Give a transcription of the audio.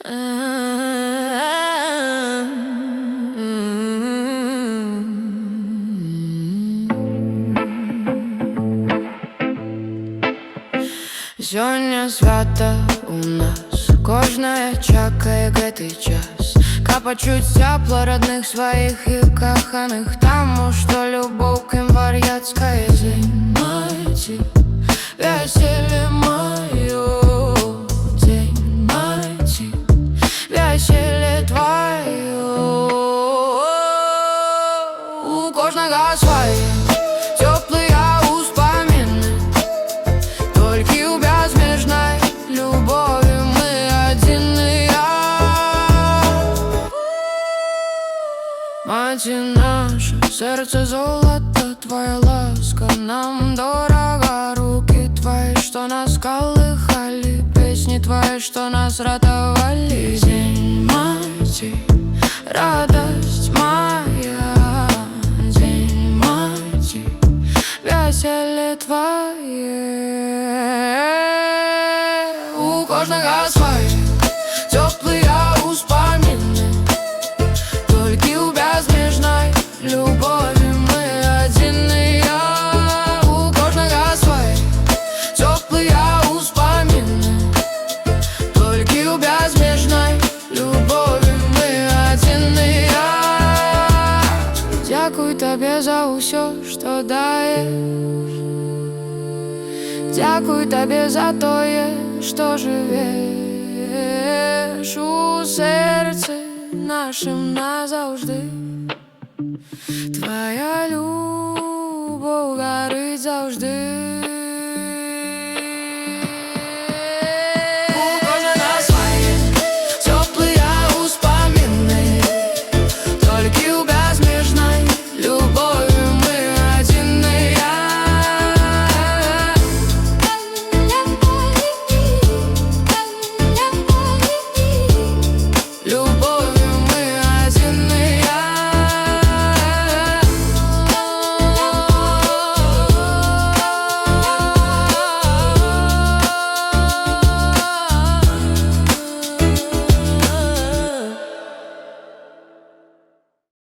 Сьогодні свято у нас, кожна чекає гэтый час, каб пачуць цёпла родных сваіх і каханых, таму што любоў к ім вар'яцкая. Займайце вяселле маё, займайце вяселле тваё. У кожнага свае цёплыя ўспаміны, толькі ў бязмежнай любові мы адзіныя. Маці наша, сэрца золата, твоя ласка нам дорага, руки твои, што нас колыхали, песни твои, што нас ратовали. Займайце радость моя, займайце вяселле твое. У кожнага свае цёплыя ўспаміны, толькі ў бязмежнай любові мы адзіныя. У кожнага свае цёплыя ўспаміны, толькі ў бязмежнай любові мы адзіныя. Дзякуй табе за ўсё, што даеш, дзякуй табе за тое, што жывеш у сэрцы нашым назаўжды. Твоя любоў гарыць заўжды.